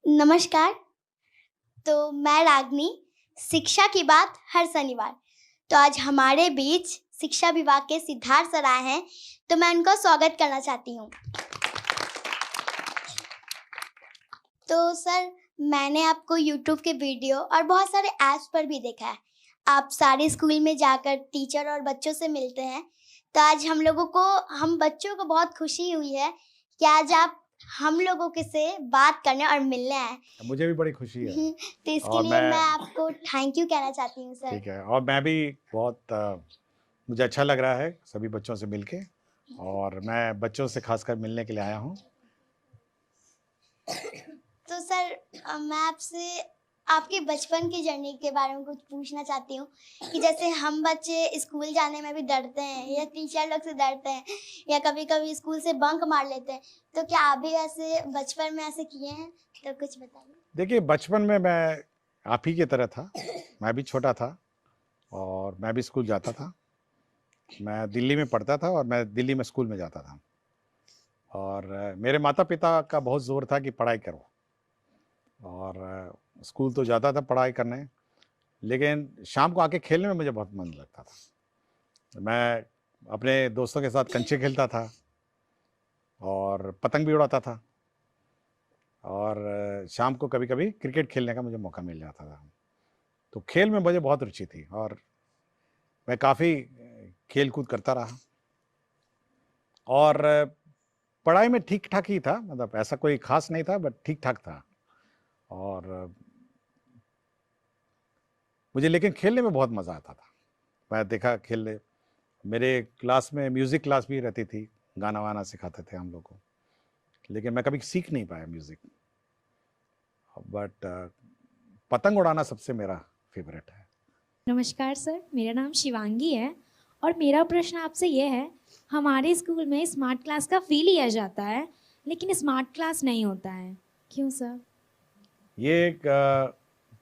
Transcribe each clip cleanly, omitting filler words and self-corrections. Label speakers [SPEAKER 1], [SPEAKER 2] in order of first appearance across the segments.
[SPEAKER 1] नमस्कार। तो मैं रागनी, शिक्षा की बात हर शनिवार। तो आज हमारे बीच शिक्षा विभाग के सिद्धार्थ सर आए हैं, तो मैं उनका स्वागत करना चाहती हूँ। तो सर, मैंने आपको यूट्यूब के वीडियो और बहुत सारे ऐप्स पर भी देखा है। आप सारे स्कूल में जाकर टीचर और बच्चों से मिलते हैं। तो आज हम बच्चों को बहुत खुशी हुई है कि आज आप हम लोगों के से बात करने और मिलने आए।
[SPEAKER 2] मुझे भी बड़ी खुशी है
[SPEAKER 1] तो इसके
[SPEAKER 2] और
[SPEAKER 1] लिए मैं आपको थैंक यू कहना चाहती हूँ सर।
[SPEAKER 2] ठीक है। और मैं भी बहुत मुझे अच्छा लग रहा है सभी बच्चों से मिलके, और मैं बच्चों से खासकर मिलने के लिए आया हूँ।
[SPEAKER 1] तो सर, मैं आपसे आपके बचपन की जर्नी के बारे में कुछ पूछना चाहती हूँ कि जैसे हम बच्चे स्कूल जाने में भी डरते हैं या टीचर लोग से डरते हैं या कभी-कभी स्कूल से बंक मार लेते हैं, तो क्या आप भी ऐसे बचपन में ऐसे किए हैं? तो कुछ बताइए।
[SPEAKER 2] देखिए, बचपन में मैं आप ही की तरह था। मैं भी छोटा था और मैं भी स्कूल जाता था। मैं दिल्ली में पढ़ता था और मैं दिल्ली में स्कूल में जाता था। और मेरे माता पिता का बहुत ज़ोर था कि पढ़ाई करो, और स्कूल तो जाता था पढ़ाई करने, लेकिन शाम को आके खेलने में मुझे बहुत मन लगता था। मैं अपने दोस्तों के साथ कंचे खेलता था और पतंग भी उड़ाता था, और शाम को कभी-कभी क्रिकेट खेलने का मुझे मौका मिल जाता था। तो खेल में मुझे बहुत रुचि थी और मैं काफ़ी खेल-कूद करता रहा, और पढ़ाई में ठीक-ठाक ही था, मतलब ऐसा कोई ख़ास नहीं था, बट ठीक-ठाक था। और मुझे लेकिन खेलने में बहुत मज़ा आता था। मैं देखा खेलने मेरे क्लास में म्यूज़िक क्लास भी रहती थी, गाना-वाना सिखाते थे हम लोग को, लेकिन मैं कभी सीख नहीं पाया म्यूज़िक। बट पतंग उड़ाना सबसे मेरा फ़ेवरेट है।
[SPEAKER 3] नमस्कार सर, मेरा नाम शिवांगी है और मेरा प्रश्न आपसे ये है, हमारे स्कूल में स्मार्ट क्लास का फ़ी लिया जाता है, लेकिन स्मार्ट क्लास नहीं होता है। क्यों सर?
[SPEAKER 2] ये एक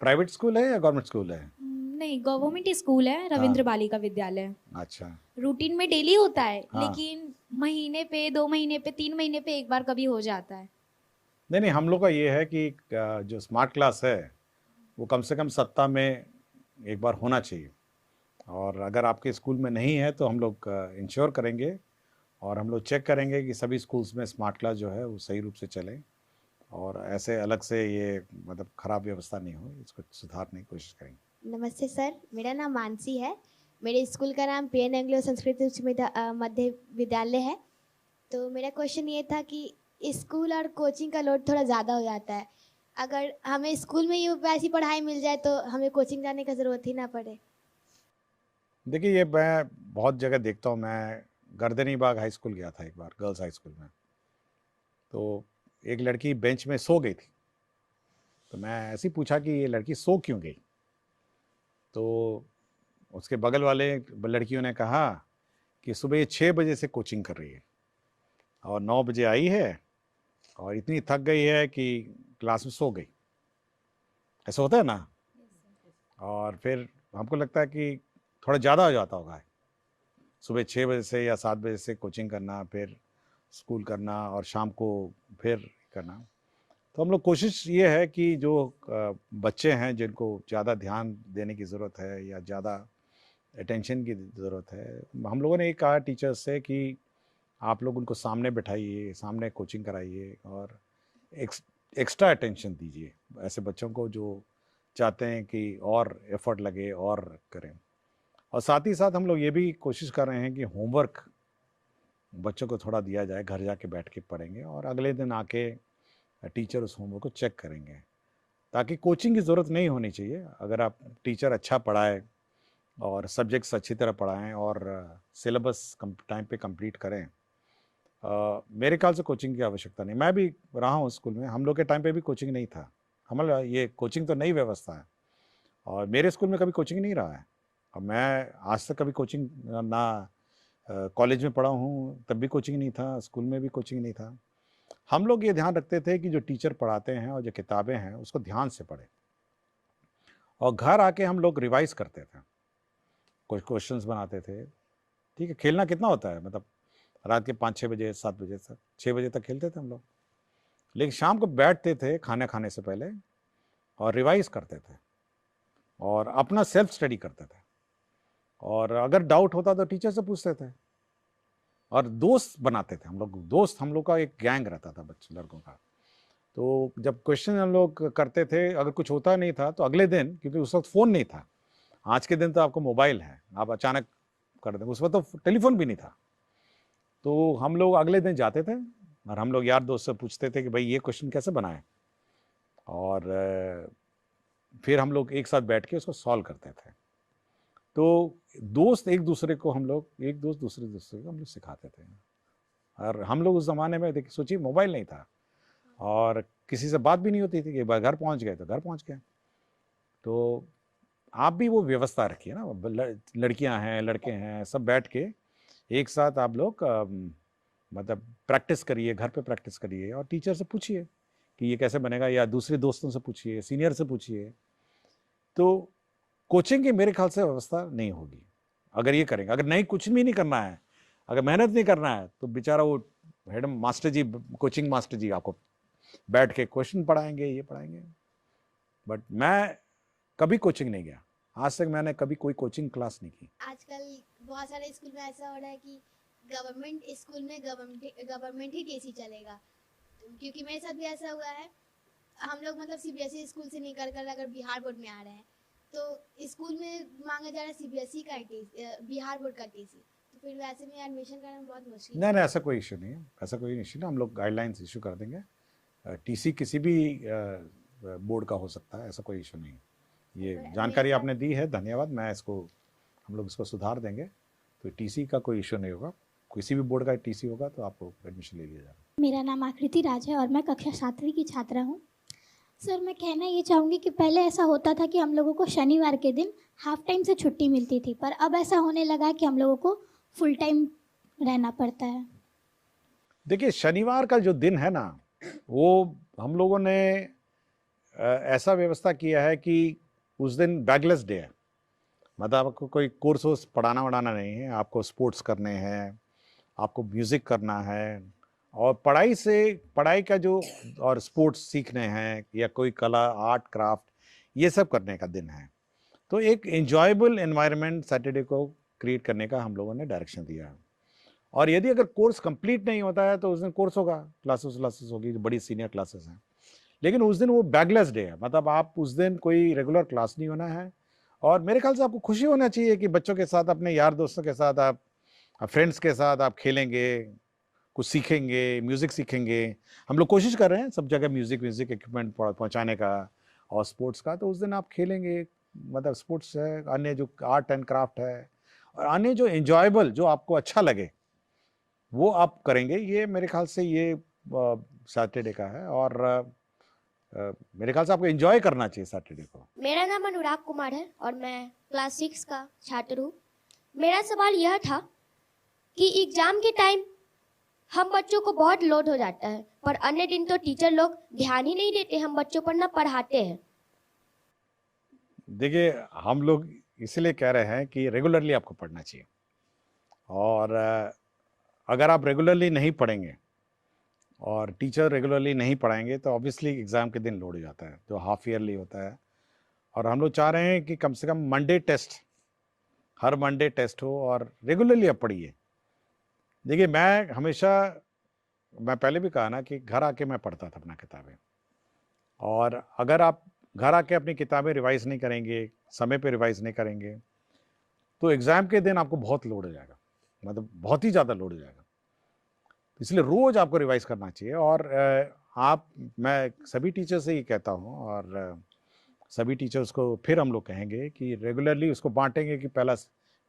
[SPEAKER 2] प्राइवेट स्कूल है या गवर्नमेंट स्कूल है?
[SPEAKER 3] नहीं, गवर्नमेंट स्कूल है, रविंद्र
[SPEAKER 2] हाँ,
[SPEAKER 3] बालिका विद्यालय।
[SPEAKER 2] अच्छा।
[SPEAKER 3] रूटीन में डेली होता है,
[SPEAKER 2] हाँ।
[SPEAKER 3] लेकिन महीने पे, 2 महीने पे, 3 महीने पे एक बार कभी हो जाता है।
[SPEAKER 2] नहीं, नहीं, हम लोग का ये है कि जो स्मार्ट क्लास है, वो कम से कम सप्ताह में एक बार होना चाहिए, और अगर आपके स्कूल में नहीं है तो हम लोग इंश्योर करेंगे और हम लोग चेक करेंगे कि सभी स्कूल्स में स्मार्ट क्लास जो है वो सही रूप से चले, और ऐसे अलग से ये मतलब खराब व्यवस्था नहीं हो, इसको सुधारने की कोशिश करेंगे।
[SPEAKER 4] नमस्ते सर, मेरा नाम मानसी है। मेरे स्कूल का नाम पी एन एंग्लो संस्कृत मध्य विद्यालय है। तो मेरा क्वेश्चन ये था कि स्कूल और कोचिंग का लोड थोड़ा ज़्यादा हो जाता है। अगर हमें स्कूल में ही वैसी पढ़ाई मिल जाए तो हमें कोचिंग जाने का ज़रूरत ही ना पड़े।
[SPEAKER 2] देखिए, ये मैं बहुत जगह देखता हूँ। मैं गर्दनी बाग हाई स्कूल गया था एक बार, गर्ल्स हाई स्कूल में। तो एक लड़की बेंच में सो गई थी, तो मैं ऐसे ही पूछा कि ये लड़की सो क्यों गई? तो उसके बगल वाले लड़कियों ने कहा कि सुबह ये 6 बजे से कोचिंग कर रही है और 9 बजे आई है और इतनी थक गई है कि क्लास में सो गई। ऐसा होता है ना? और फिर हमको लगता है कि थोड़ा ज़्यादा हो जाता होगा। सुबह 6 बजे से या 7 बजे से कोचिंग करना, फिर स्कूल करना और शाम को फिर करना। तो हम लोग कोशिश ये है कि जो बच्चे हैं जिनको ज़्यादा ध्यान देने की ज़रूरत है या ज़्यादा अटेंशन की ज़रूरत है, हम लोगों ने ये कहा टीचर्स से कि आप लोग उनको सामने बिठाइए, सामने कोचिंग कराइए और एक्स्ट्रा अटेंशन दीजिए ऐसे बच्चों को जो चाहते हैं कि और एफर्ट लगे और करें। और साथ ही साथ हम लोग ये भी कोशिश कर रहे हैं कि होमवर्क बच्चों को थोड़ा दिया जाए, घर जाके बैठ के पढ़ेंगे और अगले दिन आके टीचर उस होमवर्क को चेक करेंगे, ताकि कोचिंग की ज़रूरत नहीं होनी चाहिए। अगर आप टीचर अच्छा पढ़ाए और सब्जेक्ट्स अच्छी तरह पढ़ाएं और सिलेबस टाइम पे कंप्लीट करें, मेरे ख्याल से कोचिंग की आवश्यकता नहीं। मैं भी रहा हूँ स्कूल में, हम लोग के टाइम पे भी कोचिंग नहीं था। हमारा ये कोचिंग तो नई व्यवस्था है और मेरे स्कूल में कभी कोचिंग नहीं रहा है, और मैं आज तक कभी कोचिंग ना कॉलेज में पढ़ा हूँ तब भी कोचिंग नहीं था, स्कूल में भी कोचिंग नहीं था। हम लोग ये ध्यान रखते थे कि जो टीचर पढ़ाते हैं और जो किताबें हैं उसको ध्यान से पढ़ें, और घर आके हम लोग रिवाइज करते थे, कुछ क्वेश्चंस बनाते थे। ठीक है, खेलना कितना होता है, मतलब रात के 5-6 बजे 7 बजे तक, 6 बजे तक खेलते थे हम लोग। लेकिन शाम को बैठते थे खाना खाने से पहले और रिवाइज करते थे और अपना सेल्फ स्टडी करते थे, और अगर डाउट होता तो टीचर से पूछते थे, और दोस्त बनाते थे हम लोग। दोस्त, हम लोग का एक गैंग रहता था बच्चे लड़कों का। तो जब क्वेश्चन हम लोग करते थे, अगर कुछ होता नहीं था तो अगले दिन, क्योंकि उस वक्त फ़ोन नहीं था, आज के दिन तो आपको मोबाइल है, आप अचानक कर दें, उस वक्त तो टेलीफोन भी नहीं था। तो हम लोग अगले दिन जाते थे और हम लोग यार दोस्त से पूछते थे कि भाई ये क्वेश्चन कैसे बनाएं, और फिर हम लोग एक साथ बैठ के उसको सॉल्व करते थे। तो दोस्त एक दूसरे को हम लोग, एक दोस्त दूसरे को हम लोग सिखाते थे। और हम लोग उस ज़माने में देखिए, सोचिए मोबाइल नहीं था और किसी से बात भी नहीं होती थी कि घर पहुंच गए तो घर पहुंच गए। तो आप भी वो व्यवस्था रखिए ना, लड़कियां हैं लड़के हैं सब बैठ के एक साथ आप लोग मतलब प्रैक्टिस करिए, घर पे प्रैक्टिस करिए और टीचर से पूछिए कि ये कैसे बनेगा, या दूसरे दोस्तों से पूछिए, सीनियर से पूछिए। तो कोचिंग की मेरे ख्याल से व्यवस्था नहीं होगी अगर ये करेंगे। अगर नहीं, कुछ भी नहीं करना है, अगर मेहनत नहीं करना है, तो बेचारा वो हेड मास्टर जी, कोचिंग मास्टर जी आपको बैठ के क्वेश्चन पढ़ाएंगे, ये पढ़ाएंगे। बट मैं कभी कोचिंग नहीं गया, आज तक मैंने कभी कोई कोचिंग क्लास नहीं की।
[SPEAKER 4] आजकल बहुत सारे स्कूल में ऐसा हो रहा है कि गवर्नमेंट स्कूल में गवर्नमेंट ही टीसी चलेगा, क्योंकि मेरे साथ भी ऐसा हुआ है। हम लोग मतलब सीबीएसई स्कूल से निकल कर अगर बिहार बोर्ड में आ रहे हैं तो स्कूल में मांगा जा रहा है सीबीएसई का बिहार बोर्ड का टीसी, तो फिर वैसे में एडमिशन करना बहुत मुश्किल
[SPEAKER 2] नहीं नहीं, ऐसा कोई इशू नहीं है, ऐसा कोई इशू नहीं, हम लोग गाइडलाइंस इशू कर देंगे। टीसी किसी भी बोर्ड का हो सकता है, ऐसा कोई इशू नहीं। ये जानकारी आपने दी है, धन्यवाद। मैं इसको, हम लोग इसको सुधार देंगे, तो टीसी का कोई इशू नहीं होगा। किसी भी बोर्ड का टीसी होगा तो आपको एडमिशन ले लिया जाएगा।
[SPEAKER 5] मेरा नाम आकृति राज है और मैं कक्षा 7वीं की छात्रा हूँ। सर, मैं कहना ये चाहूँगी कि पहले ऐसा होता था कि हम लोगों को शनिवार के दिन हाफ टाइम से छुट्टी मिलती थी, पर अब ऐसा होने लगा है कि हम लोगों को फुल टाइम रहना पड़ता है।
[SPEAKER 2] देखिए, शनिवार का जो दिन है ना, वो हम लोगों ने ऐसा व्यवस्था किया है कि उस दिन बैगलेस डे है। मतलब आपको कोई कोर्स वोर्स पढ़ाना वढ़ाना नहीं है, आपको स्पोर्ट्स करने हैं, आपको म्यूज़िक करना है, और पढ़ाई का जो, और स्पोर्ट्स सीखने हैं, या कोई कला, आर्ट, क्राफ्ट, ये सब करने का दिन है। तो एक एंजॉयबल एनवायरनमेंट सैटरडे को क्रिएट करने का हम लोगों ने डायरेक्शन दिया है। और यदि अगर कोर्स कंप्लीट नहीं होता है तो उस दिन कोर्स होगा, क्लासेस होगी, जो बड़ी सीनियर क्लासेस हैं, लेकिन उस दिन वो बैगलेस डे है। मतलब आप उस दिन कोई रेगुलर क्लास नहीं होना है। और मेरे ख्याल से आपको खुशी होना चाहिए कि बच्चों के साथ, अपने यार दोस्तों के साथ, आप फ्रेंड्स के साथ आप खेलेंगे, कुछ सीखेंगे, म्यूज़िक सीखेंगे। हम लोग कोशिश कर रहे हैं सब जगह म्यूज़िक इक्विपमेंट पहुंचाने का, और स्पोर्ट्स का। तो उस दिन आप खेलेंगे, मतलब स्पोर्ट्स है, अन्य जो आर्ट एंड क्राफ्ट है, और अन्य जो एंजॉयबल, जो आपको अच्छा लगे, वो आप करेंगे। ये मेरे ख्याल से ये सैटरडे का है, और मेरे ख्याल से आपको एंजॉय करना चाहिए सैटरडे को।
[SPEAKER 6] मेरा नाम अनुराग कुमार है और मैं क्लास 6 का छात्र हूँ। मेरा सवाल यह था कि एग्जाम के टाइम हम बच्चों को बहुत लोड हो जाता है, पर अन्य दिन तो टीचर लोग ध्यान ही नहीं देते हम बच्चों पर, ना पढ़ाते हैं।
[SPEAKER 2] देखिए, हम लोग इसलिए कह रहे हैं कि रेगुलरली आपको पढ़ना चाहिए, और अगर आप रेगुलरली नहीं पढ़ेंगे और टीचर रेगुलरली नहीं पढ़ाएंगे तो ऑब्वियसली एग्ज़ाम के दिन लोड हो जाता है, जो हाफ ईयरली होता है। और हम लोग चाह रहे हैं कि कम से कम मंडे टेस्ट, हर मंडे टेस्ट हो, और रेगुलरली आप पढ़िए। देखिए, मैं पहले भी कहा ना कि घर आके मैं पढ़ता था अपना किताबें, और अगर आप घर आके अपनी किताबें रिवाइज़ नहीं करेंगे, समय पे रिवाइज़ नहीं करेंगे, तो एग्ज़ाम के दिन आपको बहुत लोड हो जाएगा, मतलब बहुत ही ज़्यादा लोड हो जाएगा। इसलिए रोज़ आपको रिवाइज़ करना चाहिए। और मैं सभी टीचर से ये कहता हूँ, और सभी टीचर्स को फिर हम लोग कहेंगे कि रेगुलरली उसको बांटेंगे कि पहला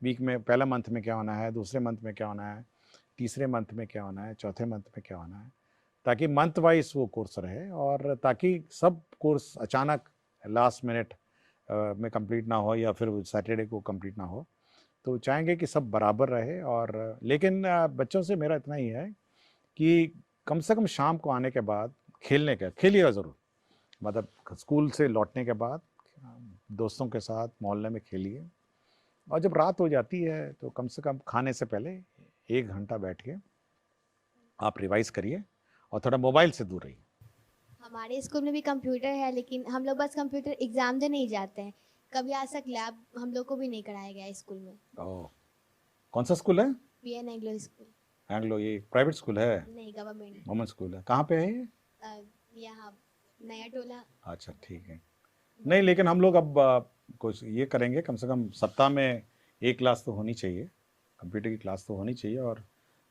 [SPEAKER 2] वीक में, पहला मंथ में क्या होना है, दूसरे मंथ में क्या होना है, तीसरे मंथ में क्या होना है, चौथे मंथ में क्या होना है, ताकि मंथ वाइज वो कोर्स रहे, और ताकि सब कोर्स अचानक लास्ट मिनट में कंप्लीट ना हो, या फिर सैटरडे को कंप्लीट ना हो। तो चाहेंगे कि सब बराबर रहे। और लेकिन बच्चों से मेरा इतना ही है कि कम से कम शाम को आने के बाद खेलिएगा ज़रूर। मतलब स्कूल से लौटने के बाद दोस्तों के साथ मोहल्ले में खेलिए, और जब रात हो जाती है तो कम से कम खाने से पहले 1 घंटा बैठ के आप रिवाइज़ करिए, और थोड़ा मोबाइल से दूर रहिए।
[SPEAKER 4] हमारे स्कूल में भी कंप्यूटर है, लेकिन हम लोग बस कंप्यूटर एग्ज़ाम देने नहीं जाते हैं। कभी आज तक लैब हम लोग को भी नहीं कराया गया है स्कूल में।
[SPEAKER 2] ओह, कौन सा स्कूल है?
[SPEAKER 4] PN Anglo school.
[SPEAKER 2] एंग्लो, ये प्राइवेट स्कूल है?
[SPEAKER 4] नहीं, गवर्नमेंट।
[SPEAKER 2] वुमेन स्कूल है। कहाँ पे है ये?
[SPEAKER 4] यहाँ नया टोला।
[SPEAKER 2] अच्छा, ठीक है। नहीं, लेकिन हम लोग अब कुछ ये करेंगे, कम से कम सप्ताह में एक क्लास तो होनी चाहिए, कंप्यूटर की क्लास तो होनी चाहिए, और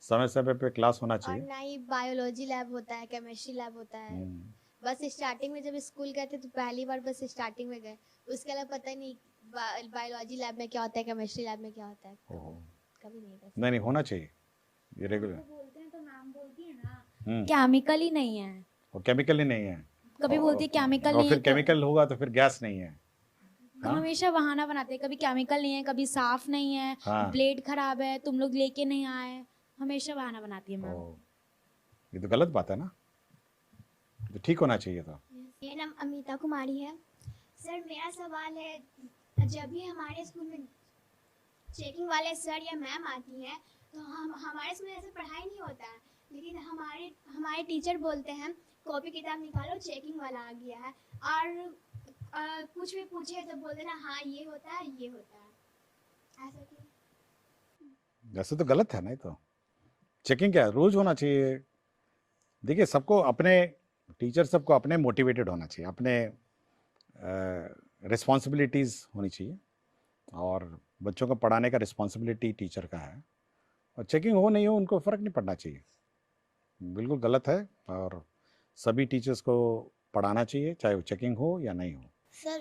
[SPEAKER 2] समय समय पे क्लास होना
[SPEAKER 4] और
[SPEAKER 2] चाहिए।
[SPEAKER 4] ना ही बायोलॉजी लैब होता है, केमिस्ट्री लैब होता है।
[SPEAKER 2] हम्म,
[SPEAKER 4] बस स्टार्टिंग में जब स्कूल गए थे तो पहली बार बस स्टार्टिंग में गए, उसके अलावा पता ही नहीं बायोलॉजी लैब में क्या होता है, केमिस्ट्री लैब में क्या होता है।
[SPEAKER 2] ओहो।
[SPEAKER 4] कभी नहीं गए।
[SPEAKER 2] नहीं होना चाहिए ये रेगुलर।
[SPEAKER 3] बोलते हैं तो मैम बोलती है ना
[SPEAKER 2] हम्म,
[SPEAKER 3] केमिकल ही नहीं है,
[SPEAKER 2] और केमिकल ही नहीं है,
[SPEAKER 3] कभी बोलती है केमिकल
[SPEAKER 2] और
[SPEAKER 3] नहीं
[SPEAKER 2] फिर
[SPEAKER 3] है तो
[SPEAKER 2] केमिकल होगा तो फिर गैस नहीं है।
[SPEAKER 3] हम हमेशा बहाना बनाते हैं, कभी केमिकल नहीं है, कभी साफ नहीं है,
[SPEAKER 2] हाँ।
[SPEAKER 3] ब्लेड खराब है, तुम लोग लेके नहीं आए, हमेशा बहाना बनाती है मैम।
[SPEAKER 2] ओह, ये तो गलत बात है ना, तो ठीक होना चाहिए था।
[SPEAKER 5] मेरा नाम अमिता कुमारी है। सर मेरा सवाल है, जब भी हमारे स्कूल में चेकिंग वाले सर या मैम आती हैं तो हम हमारे स्कूल में ऐसे पढ़ाई नहीं होता है, लेकिन हमारे हमारे टीचर बोलते हैं कॉपी किताब निकालो चेकिंग वाला आ गया है, और कुछ भी पूछे तो बोल देना हाँ ये होता है ये होता है, ऐसा क्यों?
[SPEAKER 2] वैसे तो गलत है ना, ये तो चेकिंग क्या है, रोज होना चाहिए। देखिए, सबको अपने टीचर सबको अपने मोटिवेटेड होना चाहिए, अपने रिस्पॉन्सिबिलिटीज़ होनी चाहिए, और बच्चों को पढ़ाने का रिस्पॉन्सिबिलिटी टीचर का है, और चेकिंग हो नहीं हो उनको फ़र्क नहीं पड़ना चाहिए। बिल्कुल गलत है, और सभी टीचर्स को पढ़ाना चाहिए, चाहे वो चेकिंग हो या नहीं हो।
[SPEAKER 1] सर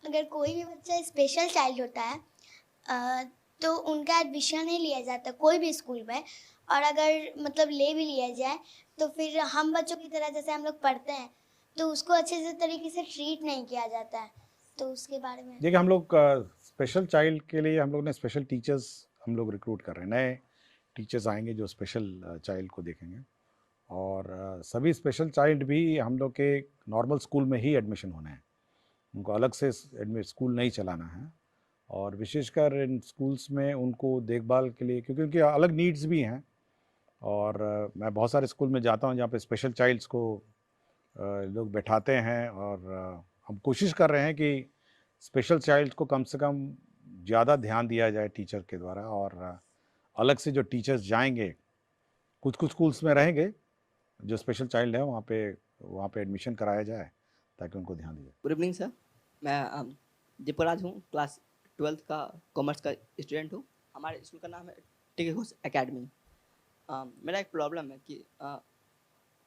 [SPEAKER 1] अगर कोई भी बच्चा स्पेशल चाइल्ड होता है तो उनका एडमिशन नहीं लिया जाता कोई भी स्कूल में, और अगर मतलब ले भी लिया जाए तो फिर हम बच्चों की तरह जैसे हम लोग पढ़ते हैं तो उसको अच्छे से तरीके से ट्रीट नहीं किया जाता है, तो उसके बारे में।
[SPEAKER 2] देखिए, हम लोग स्पेशल चाइल्ड के लिए हम लोग ने स्पेशल टीचर्स हम लोग रिक्रूट कर रहे हैं, नए टीचर्स आएंगे जो स्पेशल चाइल्ड को देखेंगे, और सभी स्पेशल चाइल्ड भी हम लोग के नॉर्मल स्कूल में ही एडमिशन होना है, उनको अलग से स्कूल नहीं चलाना है, और विशेषकर इन स्कूल्स में उनको देखभाल के लिए, क्योंकि उनकी अलग नीड्स भी हैं, और मैं बहुत सारे स्कूल में जाता हूँ जहाँ पे स्पेशल चाइल्ड्स को लोग बैठाते हैं, और हम कोशिश कर रहे हैं कि स्पेशल चाइल्ड को कम से कम ज़्यादा ध्यान दिया जाए टीचर के द्वारा, और अलग से जो टीचर्स जाएंगे, कुछ कुछ स्कूल्स में रहेंगे जो स्पेशल चाइल्ड है, वहाँ पे एडमिशन कराया जाए ताकि उनको ध्यान दिया जाए।
[SPEAKER 7] गुड इवनिंग सर, मैं दीपराज हूँ, क्लास 12th का कॉमर्स का स्टूडेंट हूँ। हमारे स्कूल का नाम है टिके घोष एकेडमी। मेरा एक प्रॉब्लम है कि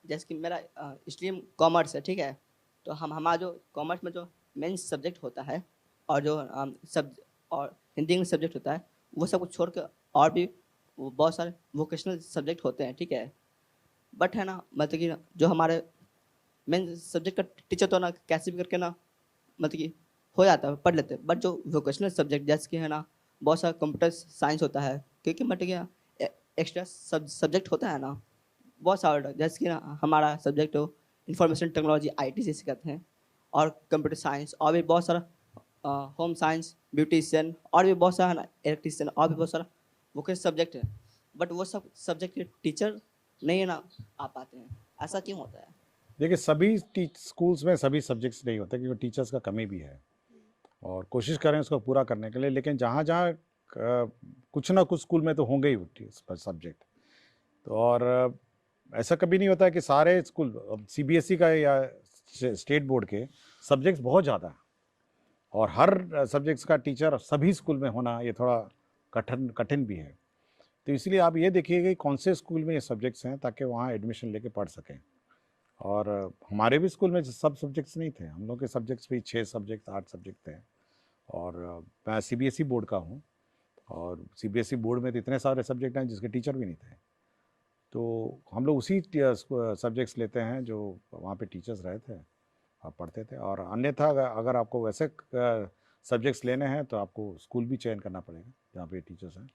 [SPEAKER 7] जैसे कि मेरा स्ट्रीम कॉमर्स है, ठीक है, तो हमारा जो कॉमर्स में जो मेन सब्जेक्ट होता है और जो और हिंदी इंग्लिश सब्जेक्ट होता है, वो सब कुछ छोड़ कर और भी बहुत सारे वोकेशनल सब्जेक्ट होते हैं, ठीक है। बट है ना, मतलब कि जो हमारे मेन सब्जेक्ट का टीचर तो ना कैसे भी करके ना मतलब कि हो जाता है, पढ़ लेते हैं, बट जो वोकेशनल सब्जेक्ट जैसे कि है ना, बहुत सारा कंप्यूटर साइंस होता है, क्योंकि मतलब कि एक्स्ट्रा सब्जेक्ट होता है ना बहुत सारा, जैसे कि ना हमारा सब्जेक्ट हो इंफॉर्मेशन टेक्नोलॉजी IT जैसे कहते हैं, और कंप्यूटर साइंस, और भी बहुत सारा होम साइंस, ब्यूटिशियन, और भी बहुत सारा इलेक्ट्रिशियन, और भी बहुत सारा वोकेशनल सब्जेक्ट है। बट वो सब सब्जेक्ट के टीचर नहीं ना आ पाते हैं, ऐसा क्यों होता है?
[SPEAKER 2] देखिए, सभी स्कूल्स में सभी सब्जेक्ट्स नहीं होते, क्योंकि टीचर्स का कमी भी है, और कोशिश करें उसको पूरा करने के लिए, लेकिन जहाँ जहाँ कुछ ना कुछ स्कूल में तो होंगे ही सब्जेक्ट, तो और ऐसा कभी नहीं होता है कि सारे स्कूल, CBSE का या स्टेट बोर्ड के सब्जेक्ट्स बहुत ज़्यादा है, और हर सब्जेक्ट्स का टीचर सभी स्कूल में होना ये थोड़ा कठिन भी है। तो इसलिए आप ये देखिए कि कौन से स्कूल में ये सब्जेक्ट्स हैं, ताकि वहाँ एडमिशन लेके पढ़ सकें। और हमारे भी स्कूल में सब सब्जेक्ट्स नहीं थे, हम लोग के सब्जेक्ट्स भी 6 सब्जेक्ट 8 सब्जेक्ट थे, और मैं CBSE बोर्ड का हूँ, और CBSE बोर्ड में तो इतने सारे सब्जेक्ट हैं जिसके टीचर भी नहीं थे, तो हम लोग उसी सब्जेक्ट्स लेते हैं जो वहाँ पे टीचर्स रहे थे और पढ़ते थे, और अन्यथा अगर आपको वैसे सब्जेक्ट्स लेने हैं तो आपको स्कूल भी चयन करना पड़ेगा जहाँ पे टीचर्स हैं,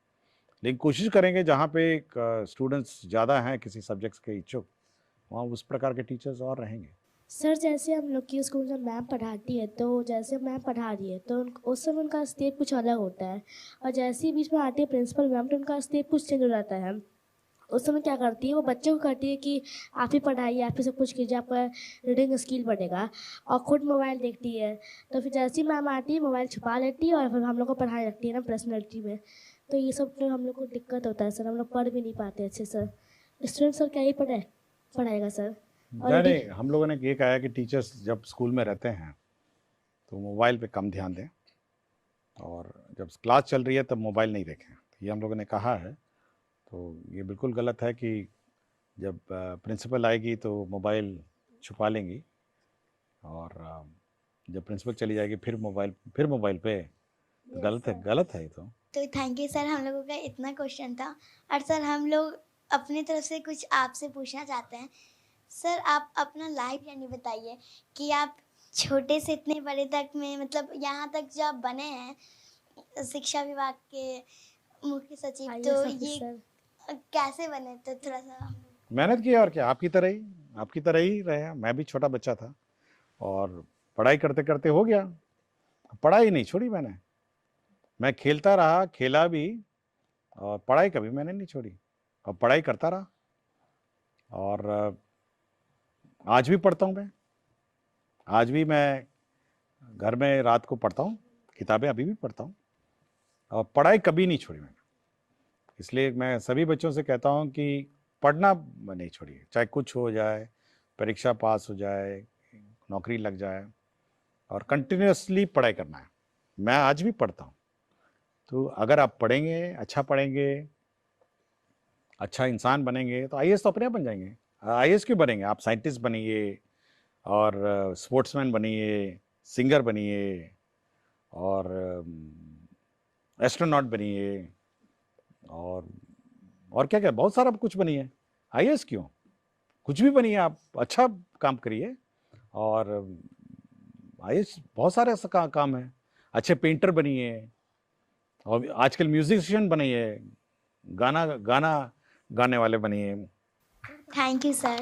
[SPEAKER 2] लेकिन कोशिश करेंगे जहाँ पे स्टूडेंट्स ज़्यादा हैं किसी सब्जेक्ट्स के इच्छुक, वहाँ उस प्रकार के टीचर्स और रहेंगे।
[SPEAKER 8] सर जैसे हम लोग की स्कूल में मैम पढ़ाती है, तो जैसे मैम पढ़ा रही है तो उस समय उनका स्टेप कुछ अलग होता है, और जैसे ही बीच में आती है प्रिंसिपल मैम तो उनका स्टेप कुछ चेंज हो जाता है। उस समय क्या करती है, वो बच्चे को कहती है कि आप ही पढ़ाइए, आप ही सब कुछ कीजिए, आपका रीडिंग स्किल बढ़ेगा, और खुद मोबाइल देखती है। तो फिर जैसे ही मैम आती है मोबाइल छुपा लेती है और फिर हम लोग को पढ़ाई लगती है ना पर्सनैलिटी में। तो ये सब तो हम लोग को दिक्कत होता है सर, हम लोग पढ़ भी नहीं पाते अच्छे सर। स्टूडेंट सर क्या ही पढ़ाएगा सर। और
[SPEAKER 2] नहीं, हम लोगों ने ये कहा है कि टीचर्स जब स्कूल में रहते हैं तो मोबाइल पे कम ध्यान दें, और जब क्लास चल रही है तब मोबाइल नहीं देखें। तो ये हम लोगों ने कहा है। तो ये बिल्कुल गलत है कि जब प्रिंसिपल आएगी तो मोबाइल छुपा लेंगी, और जब प्रिंसिपल चली जाएगी फिर मोबाइल पे, तो गलत है ये
[SPEAKER 1] तो थैंक यू सर, हम लोगों का इतना क्वेश्चन था। और सर हम लोग अपनी तरफ से कुछ आपसे पूछना चाहते हैं। सर आप अपना लाइफ जर्नी बताइए कि आप छोटे से इतने बड़े तक में, मतलब यहाँ तक जो आप बने हैं शिक्षा विभाग के मुख्य सचिव, तो ये कैसे बने? तो थोड़ा सा
[SPEAKER 2] मेहनत की, और क्या, आपकी तरह ही रहे। मैं भी छोटा बच्चा था और पढ़ाई करते करते हो गया। पढ़ाई नहीं छोड़ी मैं खेलता रहा, खेला भी, और पढ़ाई कभी मैंने नहीं छोड़ी, और पढ़ाई करता रहा। और आज भी पढ़ता हूँ मैं, आज भी मैं घर में रात को पढ़ता हूँ, किताबें अभी भी पढ़ता हूँ, और पढ़ाई कभी नहीं छोड़ी मैंने। इसलिए मैं सभी बच्चों से कहता हूँ कि पढ़ना नहीं छोड़िए, चाहे कुछ हो जाए, परीक्षा पास हो जाए, नौकरी लग जाए, और कंटिन्यूअसली पढ़ाई करना है। मैं आज भी पढ़ता हूँ। तो अगर आप पढ़ेंगे, अच्छा पढ़ेंगे, अच्छा इंसान बनेंगे, तो आईएएस तो अपने आप बन जाएंगे। आईएएस क्यों बनेंगे? आप साइंटिस्ट बनिए, और स्पोर्ट्समैन बनिए, सिंगर बनिए, और एस्ट्रोनॉट बनिए, और क्या क्या बहुत सारा कुछ बनिए। आईएएस क्यों? कुछ भी बनिए, आप अच्छा काम करिए। और आईएएस बहुत सारे ऐसा काम है। अच्छे पेंटर बनिए, और आजकल म्यूजिशियन बनिए, गाना गाने वाले बनिए।
[SPEAKER 1] Thank you sir.